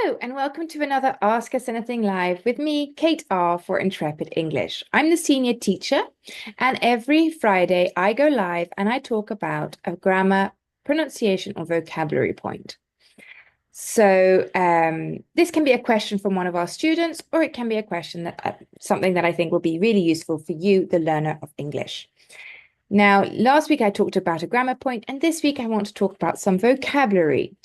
Hello, and welcome to another Ask Us Anything Live with me, Kate R. for Intrepid English. I'm the senior teacher, and every Friday I go live and I talk about a grammar, pronunciation, or vocabulary point. So this can be a question from one of our students, or it can be a question that something that I think will be really useful for you, the learner of English. Now, last week I talked about a grammar point, and this week I want to talk about some vocabulary,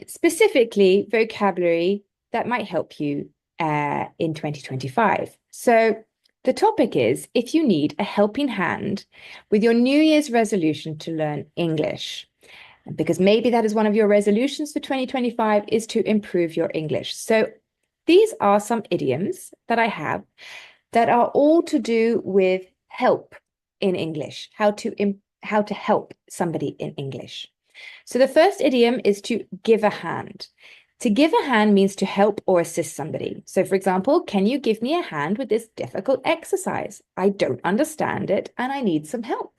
specifically vocabulary that might help you in 2025. So the topic is if you need a helping hand with your New Year's resolution to learn English, because maybe that is one of your resolutions for 2025 is to improve your English. So these are some idioms that I have that are all to do with help in English, how to help somebody in English. So the first idiom is to give a hand. To give a hand means to help or assist somebody. So for example, can you give me a hand with this difficult exercise? I don't understand it and I need some help.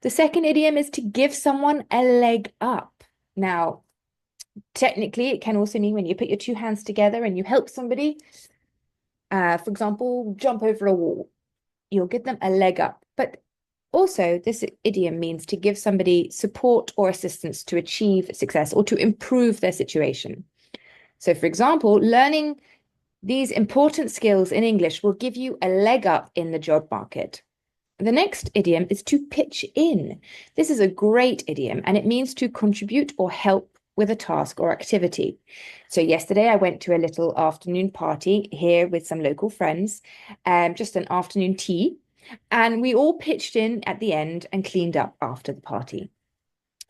The second idiom is to give someone a leg up. Now, technically, it can also mean when you put your two hands together and you help somebody, for example, jump over a wall. You'll give them a leg up. But also, this idiom means to give somebody support or assistance to achieve success or to improve their situation. So, for example, learning these important skills in English will give you a leg up in the job market. The next idiom is to pitch in. This is a great idiom, and it means to contribute or help with a task or activity. So yesterday I went to a little afternoon party here with some local friends, just an afternoon tea, and we all pitched in at the end and cleaned up after the party.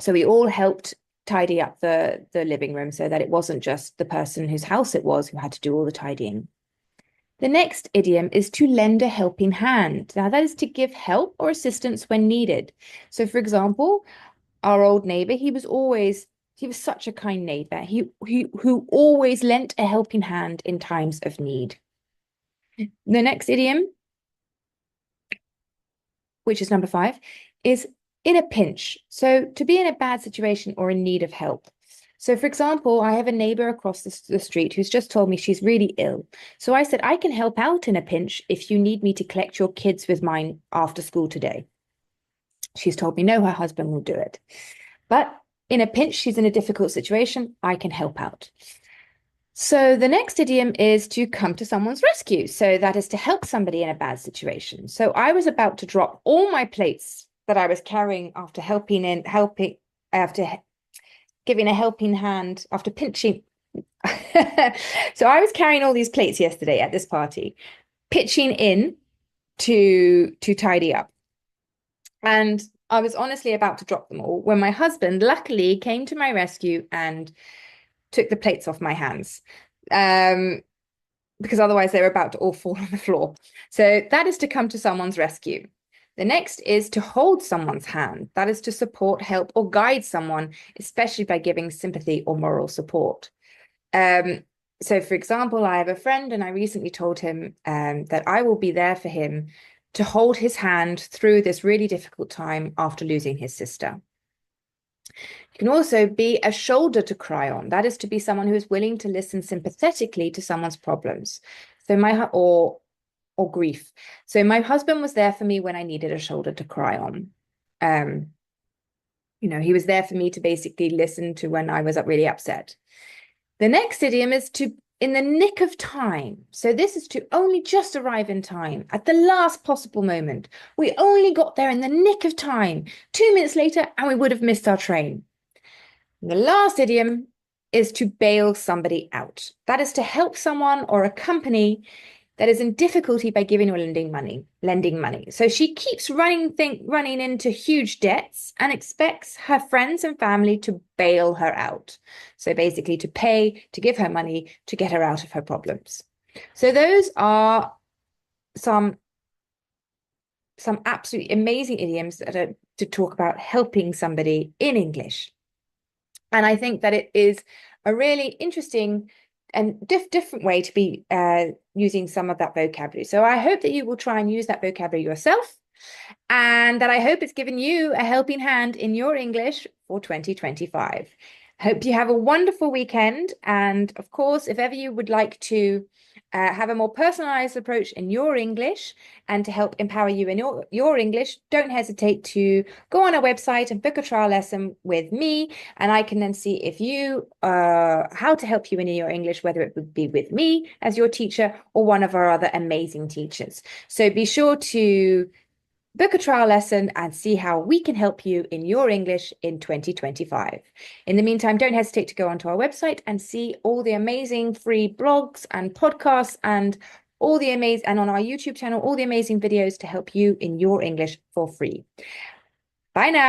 So we all helped tidy up the living room so that it wasn't just the person whose house it was who had to do all the tidying. The next idiom is to lend a helping hand. Now that is to give help or assistance when needed. So for example, our old neighbor, he was such a kind neighbor. Who always lent a helping hand in times of need. The next idiom, which is number 5, is in a pinch. So to be in a bad situation or in need of help. So for example, I have a neighbor across the street who's just told me she's really ill. So I said, I can help out in a pinch if you need me to collect your kids with mine after school today. She's told me no, her husband will do it. But in a pinch, she's in a difficult situation, I can help out. So the next idiom is to come to someone's rescue. So that is to help somebody in a bad situation. So I was about to drop all my plates that I was carrying after giving a helping hand, after pinching. So I was carrying all these plates yesterday at this party, pitching in to tidy up. And I was honestly about to drop them all when my husband luckily came to my rescue and took the plates off my hands, because otherwise they were about to all fall on the floor. So that is to come to someone's rescue. The next is to hold someone's hand. That is to support, help, or guide someone, especially by giving sympathy or moral support. So for example, I have a friend and I recently told him that I will be there for him to hold his hand through this really difficult time after losing his sister. You can also be a shoulder to cry on. That is to be someone who is willing to listen sympathetically to someone's problems. So or grief. So my husband was there for me when I needed a shoulder to cry on. He was there for me to basically listen to when I was really upset. The next idiom is to in the nick of time. So this is to only just arrive in time at the last possible moment. We only got there in the nick of time. 2 minutes later, and we would have missed our train. And the last idiom is to bail somebody out. That is to help someone or a company that is in difficulty by giving or lending money. So she keeps running into huge debts and expects her friends and family to bail her out. So basically to pay, to give her money, to get her out of her problems. So those are some absolutely amazing idioms that are to talk about helping somebody in English. And I think that it is a really interesting and different way to be using some of that vocabulary. So I hope that you will try and use that vocabulary yourself, and that I hope it's given you a helping hand in your English for 2025. Hope you have a wonderful weekend. And of course, if ever you would like to have a more personalized approach in your English and to help empower you in your English, don't hesitate to go on our website and book a trial lesson with me. And I can then see if you, how to help you in your English, whether it would be with me as your teacher or one of our other amazing teachers. So be sure to book a trial lesson and see how we can help you in your English in 2025. In the meantime, don't hesitate to go onto our website and see all the amazing free blogs and podcasts and and on our YouTube channel, all the amazing videos to help you in your English for free. Bye now.